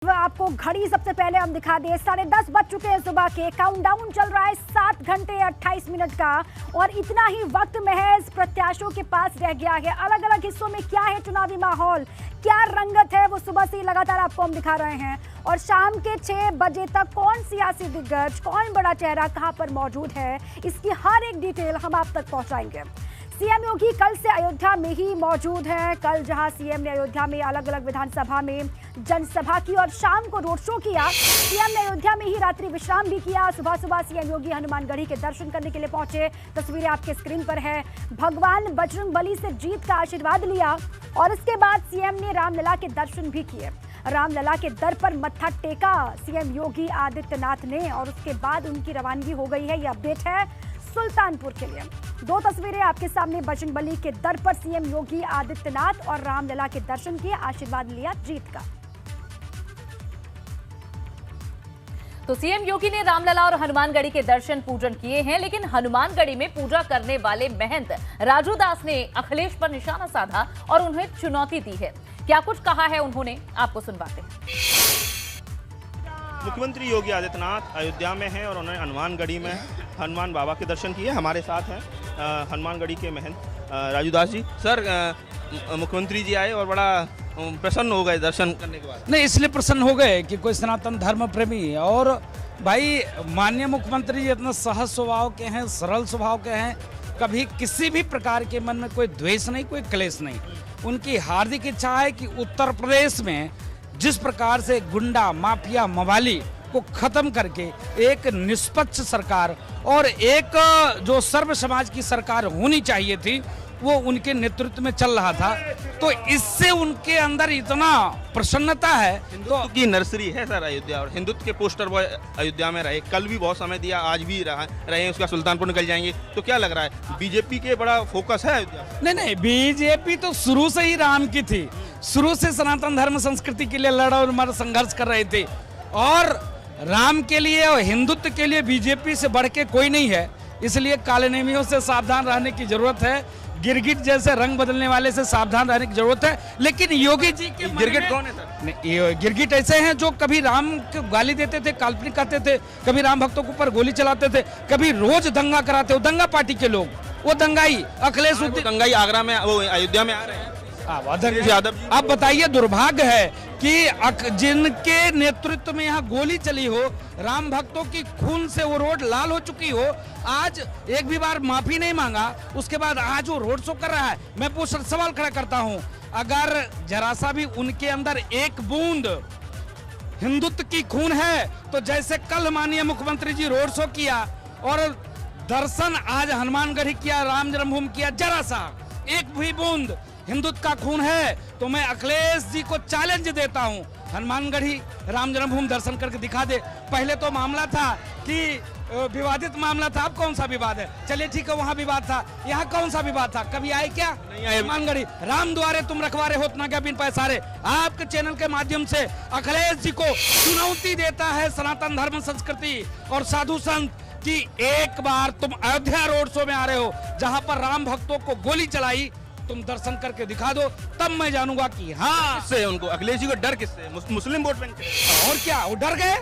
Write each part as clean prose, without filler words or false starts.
आपको घड़ी सबसे पहले हम दिखा दें, 10:30 बज चुके हैं सुबह के। काउंटडाउन चल रहा है 7 घंटे 28 मिनट का और इतना ही वक्त महज प्रत्याशियों के पास रह गया है। अलग अलग हिस्सों में क्या है चुनावी माहौल, क्या रंगत है, वो सुबह से ही लगातार आपको हम दिखा रहे हैं। और शाम के 6 बजे तक कौन सियासी दिग्गज, कौन बड़ा चेहरा कहां पर मौजूद है, इसकी हर एक डिटेल हम आप तक पहुंचाएंगे। सीएम योगी कल से अयोध्या में ही मौजूद हैं। कल जहां सीएम ने अयोध्या में अलग अलग विधानसभा में जनसभा की और शाम को रोड शो किया, सीएम ने अयोध्या में ही रात्रि विश्राम भी किया। सुबह सुबह सीएम योगी हनुमानगढ़ी के दर्शन करने के लिए पहुंचे। तस्वीरें आपके स्क्रीन पर है। भगवान बजरंगबली से जीत का आशीर्वाद लिया और इसके बाद सीएम ने रामलला के दर्शन भी किए। रामलला के दर पर मत्था टेका सीएम योगी आदित्यनाथ ने और उसके बाद उनकी रवानगी हो गई है। यह अपडेट है सुल्तानपुर के लिए। 2 तस्वीरें आपके सामने, बजरंगबली के दर पर सीएम योगी आदित्यनाथ और रामलला के दर्शन किए, आशीर्वाद लिया जीत का। तो सीएम योगी ने रामलला और हनुमानगढ़ी के दर्शन पूजन किए हैं, लेकिन हनुमानगढ़ी में पूजा करने वाले महंत राजू दास ने अखिलेश पर निशाना साधा और उन्हें चुनौती दी है। क्या कुछ कहा है उन्होंने, आपको सुनवाते हैं। मुख्यमंत्री योगी आदित्यनाथ अयोध्या में हैं और उन्होंने हनुमानगढ़ी में हनुमान बाबा के दर्शन किए। हमारे साथ हैं हनुमानगढ़ी के महंत राजू दास जी। सर, मुख्यमंत्री जी आए और बड़ा प्रसन्न हो गए दर्शन करने के बाद। नहीं, इसलिए प्रसन्न हो गए कि कोई सनातन धर्म प्रेमी है और भाई माननीय मुख्यमंत्री जी इतना सहज स्वभाव के हैं, सरल स्वभाव के हैं। कभी किसी भी प्रकार के मन में कोई द्वेष नहीं, कोई क्लेश नहीं। उनकी हार्दिक इच्छा है कि उत्तर प्रदेश में जिस प्रकार से गुंडा माफिया मवाली को खत्म करके एक निष्पक्ष सरकार और एक जो सर्व समाज की सरकार होनी चाहिए थी, वो उनके नेतृत्व में चल रहा था। तो इससे उनके अंदर इतना प्रसन्नता है। हिंदुत्व की नर्सरी है सर अयोध्या, और हिंदुत्व के पोस्टर बॉय अयोध्या में रहे। कल भी बहुत समय दिया, आज भी रहे, उसका सुल्तानपुर निकल जाएंगे। तो क्या लग रहा है, बीजेपी के बड़ा फोकस है अयोध्या? नहीं, बीजेपी तो शुरू से ही राम की थी। शुरू से सनातन धर्म संस्कृति के लिए लड़ा और मर संघर्ष कर रहे थे और राम के लिए और हिंदुत्व के लिए बीजेपी से बढ़ के कोई नहीं है। इसलिए काले नेमियों से सावधान रहने की जरूरत है। गिरगिट जैसे रंग बदलने वाले से सावधान रहने की जरूरत है। लेकिन योगी जी के गिरगिट कौन है सर? ये गिरगिट ऐसे हैं जो कभी राम को गाली देते थे, काल्पनिक कहते थे, कभी राम भक्तों के ऊपर गोली चलाते थे, कभी रोज दंगा कराते। वो दंगा पार्टी के लोग, वो दंगाई अखिलेश दंगाई आगरा में, वो अयोध्या में आ रहे हैं। यादव जी, आप बताइए, दुर्भाग्य है कि जिनके नेतृत्व में यहाँ गोली चली हो, राम भक्तों की खून से वो रोड लाल हो चुकी हो, आज एक भी बार माफी नहीं मांगा, उसके बाद आज वो रोड शो कर रहा है। मैं सवाल खड़ा करता हूँ, अगर जरा सा भी उनके अंदर एक बूंद हिंदुत्व की खून है, तो जैसे कल माननीय मुख्यमंत्री जी रोड शो किया और दर्शन आज हनुमानगढ़ी किया, राम जन्मभूमि किया, जरा सा एक भी बूंद हिंदुत्व का खून है, तो मैं अखिलेश जी को चैलेंज देता हूं, हनुमानगढ़ी राम जन्मभूमि दर्शन करके दिखा दे। पहले तो मामला था कि विवादित मामला था, अब कौन सा विवाद है? चलिए ठीक है, वहां विवाद था, यहाँ कौन सा विवाद था? कभी आए क्या? नहीं आए। हनुमानगढ़ी राम द्वारे तुम रखवारे होत ना क्या बिन पैसारे। आपके चैनल के माध्यम से अखिलेश जी को चुनौती देता है सनातन धर्म संस्कृति और साधु संत कि एक बार तुम अयोध्या रोड शो में आ रहे हो, जहां पर राम भक्तों को गोली चलाई, तुम दर्शन करके दिखा दो, तब मैं जानूंगा कि हाँ। किससे उनको, अखिलेश जी को डर किससे? मुस्लिम वोट बैंक से। और क्या, वो डर गए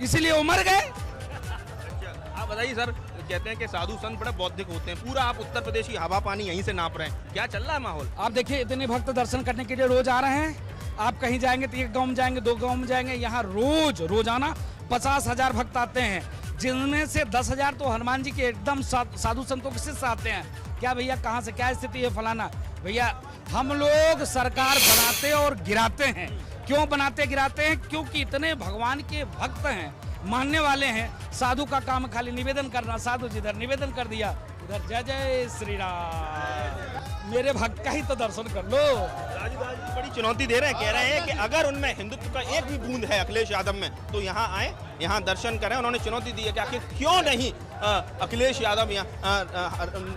इसीलिए वो मर गए। अच्छा, आप बताइए सर, कहते हैं कि साधु संत बड़े बौद्धिक होते हैं, पूरा आप उत्तर प्रदेश की हवा पानी यहीं से नाप रहे हैं, क्या चल रहा है माहौल? आप देखिए, इतने भक्त दर्शन करने के लिए रोज आ रहे हैं। आप कहीं जाएंगे तो एक गाँव में जाएंगे, 2 गाँव में जाएंगे, यहाँ रोजाना 50,000 भक्त आते हैं, जिनमें से 10,000 तो हनुमान जी के एकदम साधु संतों के शिष्य आते हैं। क्या भैया, कहाँ से क्या स्थिति है फलाना? भैया, हम लोग सरकार बनाते और गिराते हैं। क्यों बनाते गिराते हैं? क्योंकि इतने भगवान के भक्त हैं, मानने वाले हैं। साधु का काम खाली निवेदन करना, साधु जिधर निवेदन कर दिया उधर जय जय श्री राम। मेरे भक्त का ही तो दर्शन कर लो। राजू दास जी बड़ी चुनौती दे रहे हैं, कह रहे हैं कि अगर उनमें हिंदुत्व का एक भी बूंद है अखिलेश यादव में, तो यहाँ आए, यहाँ दर्शन करें। उन्होंने चुनौती दी है कि आखिर क्यों नहीं अखिलेश यादव यहाँ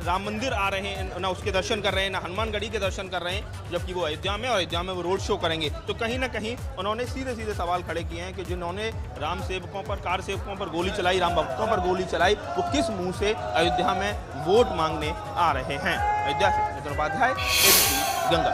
राम मंदिर आ रहे हैं, ना उसके दर्शन कर रहे हैं, ना हनुमानगढ़ी के दर्शन कर रहे हैं, जबकि वो अयोध्या में, और अयोध्या में वो रोड शो करेंगे। तो कहीं ना कहीं उन्होंने सीधे सीधे सवाल खड़े किए हैं कि जिन्होंने राम सेवकों पर, कार सेवकों पर गोली चलाई, राम भक्तों पर गोली चलाई, वो किस मुंह से अयोध्या में वोट मांगने आ रहे हैं। अयोध्या से नितिन उपाध्याय, ABC।